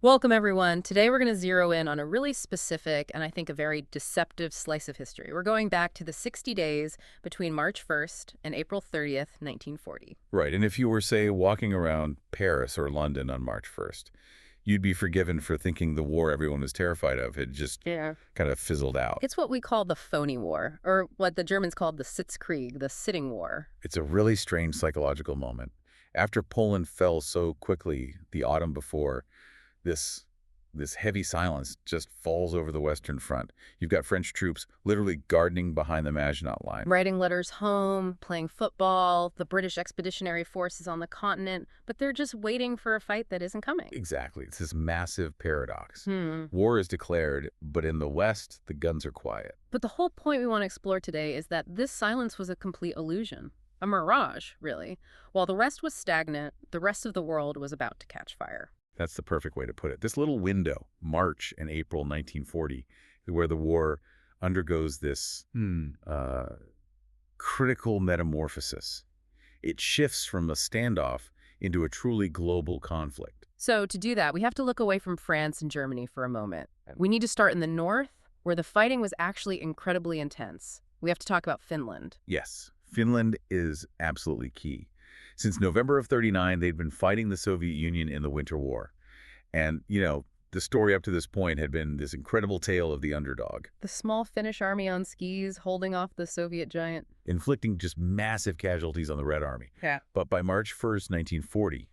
Welcome, everyone. Today we're going to zero in on a really specific and I think a very deceptive slice of history. We're going back to the 60 days between March 1st and April 30th, 1940. Right, and if you were, say, walking around Paris or London on March 1st, you'd be forgiven for thinking the war everyone was terrified of had just Yeah. kind of fizzled out. It's what we call the Phoney War, or what the Germans called the Sitzkrieg, the sitting war. It's a really strange psychological moment. After Poland fell so quickly the autumn before, this heavy silence just falls over the Western Front. You've got French troops literally gardening behind the Maginot Line. Writing letters home, playing football, the British Expeditionary Force is on the continent, but they're just waiting for a fight that isn't coming. Exactly. It's this massive paradox. Hmm. War is declared, but in the West, the guns are quiet. But the whole point we want to explore today is that this silence was a complete illusion. A mirage, really. While the rest was stagnant, the rest of the world was about to catch fire. That's the perfect way to put it. This little window, March and April 1940, where the war undergoes this critical metamorphosis. It shifts from a standoff into a truly global conflict. So to do that, we have to look away from France and Germany for a moment. We need to start in the north, where the fighting was actually incredibly intense. We have to talk about Finland. Yes, Finland is absolutely key. Since November of '39, they'd been fighting the Soviet Union in the Winter War. And, the story up to this point had been this incredible tale of the underdog, The small Finnish army on skis holding off the Soviet giant. inflicting just massive casualties on the Red Army. Yeah. But by March 1st, 1940,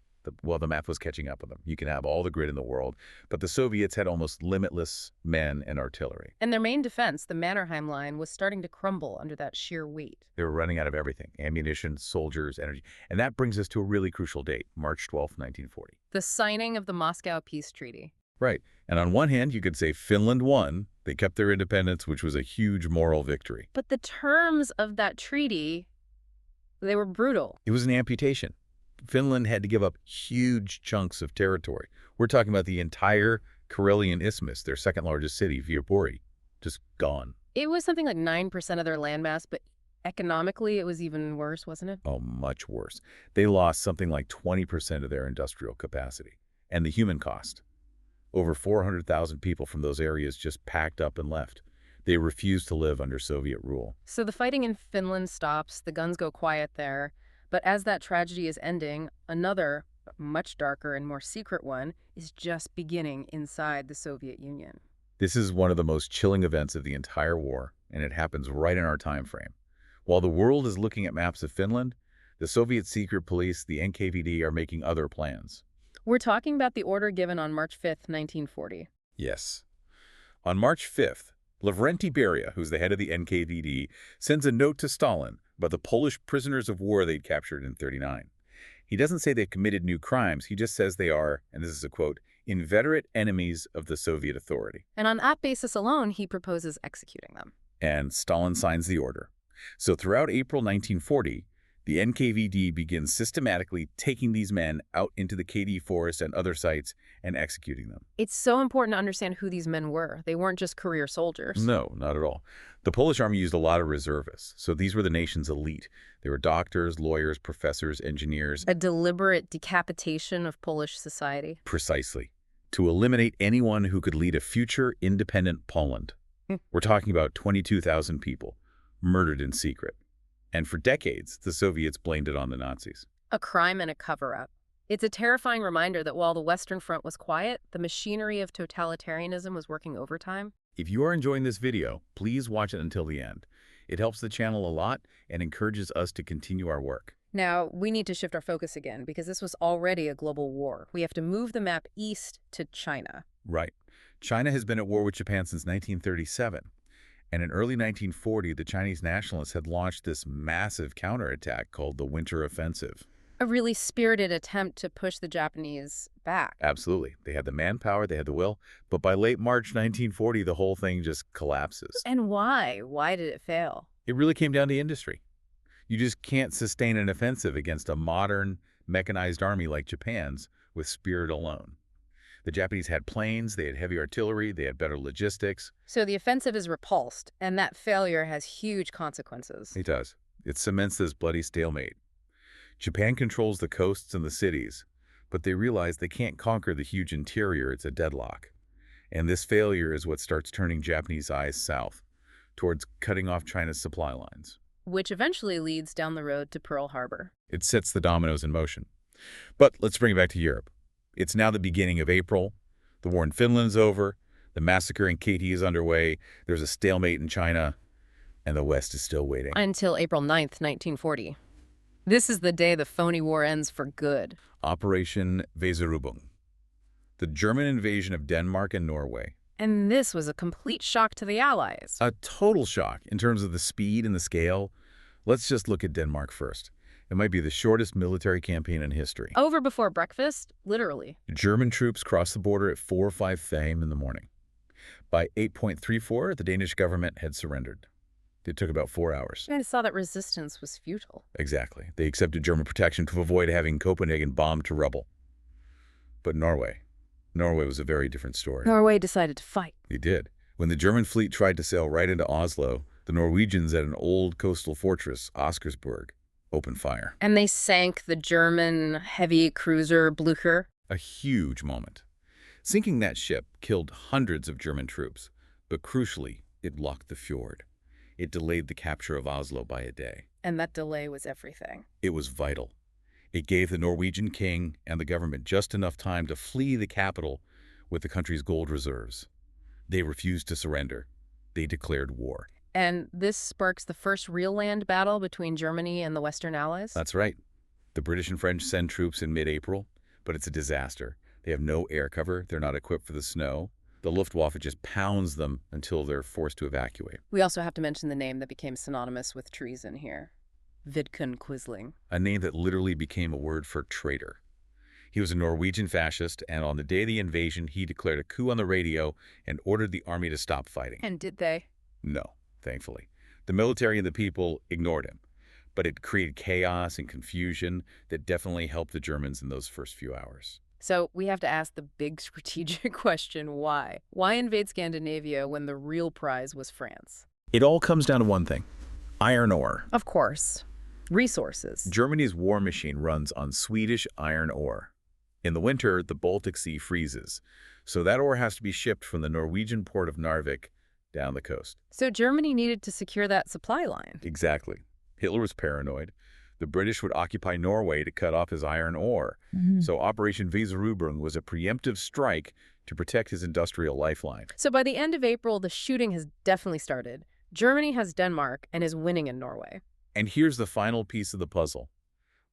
the map was catching up with them. You can have all the grid in the world, but the Soviets had almost limitless men and artillery. And their main defense, the Mannerheim line, was starting to crumble under that sheer weight. They were running out of everything: ammunition, soldiers, energy. And that brings us to a really crucial date, March 12th, 1940. The signing of the Moscow Peace Treaty. Right. And on one hand, you could say Finland won. They kept their independence, which was a huge moral victory. But the terms of that treaty, they were brutal. It was an amputation. Finland had to give up huge chunks of territory. We're talking about the entire Karelian Isthmus, their second largest city, Viipuri, just gone. It was something like 9% of their landmass, but economically it was even worse, wasn't it? Oh, much worse. They lost something like 20% of their industrial capacity. And the human cost. Over 400,000 people from those areas just packed up and left. They refused to live under Soviet rule. So the fighting in Finland stops, the guns go quiet there. But as that tragedy is ending, another, much darker and more secret one, is just beginning inside the Soviet Union. This is one of the most chilling events of the entire war, and it happens right in our time frame. While the world is looking at maps of Finland, the Soviet secret police, the NKVD, are making other plans. We're talking about the order given on March 5th, 1940. Yes. On March 5th, Lavrenti Beria, who's the head of the NKVD, sends a note to Stalin about the Polish prisoners of war they'd captured in '39. He doesn't say they've committed new crimes. He just says they are, and this is a quote, inveterate enemies of the Soviet authority. And on that basis alone, he proposes executing them. And Stalin signs the order. So throughout April 1940, the NKVD begins systematically taking these men out into the KD forest and other sites and executing them. It's so important to understand who these men were. They weren't just career soldiers. No, not at all. The Polish army used a lot of reservists, so these were the nation's elite. They were doctors, lawyers, professors, engineers. A deliberate decapitation of Polish society. Precisely. To eliminate anyone who could lead a future independent Poland. We're talking about 22,000 people, murdered in secret. And for decades, the Soviets blamed it on the Nazis. A crime and a cover-up. It's a terrifying reminder that while the Western Front was quiet, the machinery of totalitarianism was working overtime. If you are enjoying this video, please watch it until the end. It helps the channel a lot and encourages us to continue our work. Now, we need to shift our focus again because this was already a global war. We have to move the map east to China. Right. China has been at war with Japan since 1937. And in early 1940, the Chinese Nationalists had launched this massive counterattack called the Winter Offensive. A really spirited attempt to push the Japanese back. Absolutely. They had the manpower, they had the will, but by late March 1940, the whole thing just collapses. And why? Why did it fail? It really came down to industry. You just can't sustain an offensive against a modern, mechanized army like Japan's with spirit alone. The Japanese had planes, they had heavy artillery, they had better logistics. So the offensive is repulsed, and that failure has huge consequences. It does. It cements this bloody stalemate. Japan controls the coasts and the cities, But they realize they can't conquer the huge interior. It's a deadlock. And this failure is what starts turning Japanese eyes south, towards cutting off China's supply lines. Which eventually leads down the road to Pearl Harbor. It sets the dominoes in motion. But let's bring it back to Europe. It's now the beginning of April. The war in Finland's over. The massacre in Katyń is underway. There's a stalemate in China. And the West is still waiting. Until April 9th, 1940. This is the day the Phoney War ends for good. Operation Weserübung. The German invasion of Denmark and Norway. And this was a complete shock to the Allies. A total shock in terms of the speed and the scale. Let's just look at Denmark first. It might be the shortest military campaign in history. Over before breakfast, literally. German troops crossed the border at 4 or 5 a.m. in the morning. By 8:34, the Danish government had surrendered. It took about 4 hours. I saw that resistance was futile. Exactly. They accepted German protection to avoid having Copenhagen bombed to rubble. But Norway was a very different story. Norway decided to fight. They did. When the German fleet tried to sail right into Oslo, the Norwegians at an old coastal fortress, Oscarsborg, opened fire. And they sank the German heavy cruiser Blücher. A huge moment. Sinking that ship killed hundreds of German troops, but crucially, it blocked the fjord. It delayed the capture of Oslo by a day. And that delay was everything. It was vital. It gave the Norwegian king and the government just enough time to flee the capital with the country's gold reserves. They refused to surrender. They declared war. And this sparks the first real land battle between Germany and the Western Allies? That's right. The British and French send troops in mid-April, but it's a disaster. They have no air cover. They're not equipped for the snow. The Luftwaffe just pounds them until they're forced to evacuate. We also have to mention the name that became synonymous with treason here. Vidkun Quisling. A name that literally became a word for traitor. He was a Norwegian fascist, and on the day of the invasion, he declared a coup on the radio and ordered the army to stop fighting. And did they? No, thankfully. The military and the people ignored him. But it created chaos and confusion that definitely helped the Germans in those first few hours. So we have to ask the big strategic question, why? Why invade Scandinavia when the real prize was France? It all comes down to one thing: iron ore. Of course. Resources. Germany's war machine runs on Swedish iron ore. In the winter, the Baltic Sea freezes, so that ore has to be shipped from the Norwegian port of Narvik down the coast. So Germany needed to secure that supply line. Exactly. Hitler was paranoid. The British would occupy Norway to cut off his iron ore. So Operation Weserübung was a preemptive strike to protect his industrial lifeline. So by the end of April, the shooting has definitely started. Germany has Denmark and is winning in Norway. And here's the final piece of the puzzle.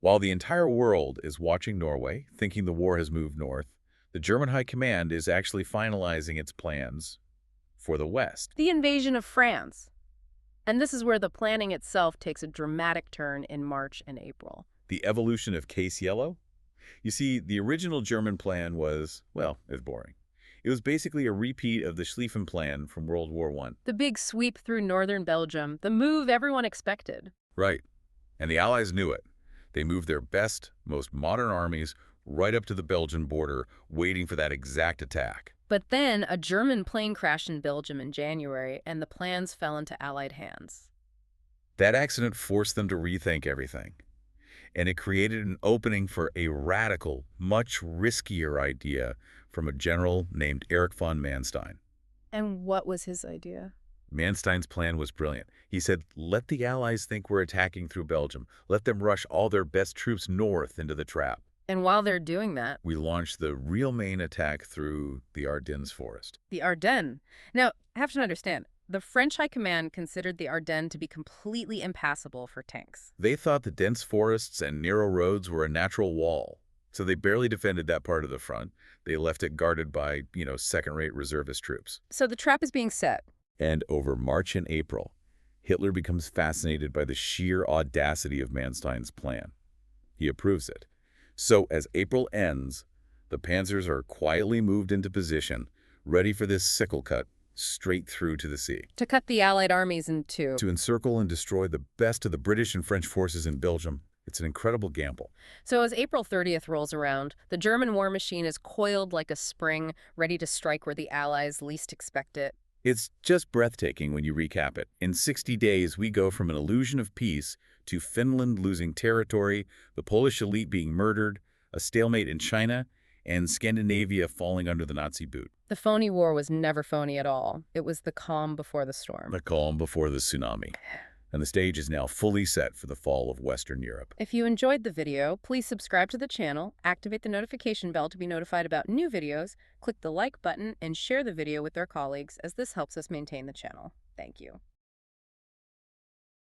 While the entire world is watching Norway, thinking the war has moved north, the German High Command is actually finalizing its plans for the West. The invasion of France. And this is where the planning itself takes a dramatic turn in March and April. The evolution of Case Yellow? You see, the original German plan was, well, it's boring. It was basically a repeat of the Schlieffen Plan from World War I. The big sweep through northern Belgium, the move everyone expected. Right. And the Allies knew it. They moved their best, most modern armies right up to the Belgian border, waiting for that exact attack. But then a German plane crashed in Belgium in January, and the plans fell into Allied hands. That accident forced them to rethink everything. And it created an opening for a radical, much riskier idea from a general named Erich von Manstein. And what was his idea? Manstein's plan was brilliant. He said, let the Allies think we're attacking through Belgium. Let them rush all their best troops north into the trap. And while they're doing that, We launched the real main attack through the Ardennes forest. the Ardennes. Now, I have to understand, the French High Command considered the Ardennes to be completely impassable for tanks. They thought the dense forests and narrow roads were a natural wall, so they barely defended that part of the front. They left it guarded by, second-rate reservist troops. So the trap is being set. And over March and April, Hitler becomes fascinated by the sheer audacity of Manstein's plan. He approves it. So as April ends, the panzers are quietly moved into position, ready for this sickle cut straight through to the sea. To cut the Allied armies in two. To encircle and destroy the best of the British and French forces in Belgium, it's an incredible gamble. So as April 30th rolls around, the German war machine is coiled like a spring, ready to strike where the Allies least expect it. It's just breathtaking when you recap it. In 60 days, we go from an illusion of peace to Finland losing territory, the Polish elite being murdered, a stalemate in China, and Scandinavia falling under the Nazi boot. The Phoney War was never phony at all. It was the calm before the storm. The calm before the tsunami. And the stage is now fully set for the fall of Western Europe. If you enjoyed the video, please subscribe to the channel, activate the notification bell to be notified about new videos, click the like button, and share the video with our colleagues as this helps us maintain the channel. Thank you.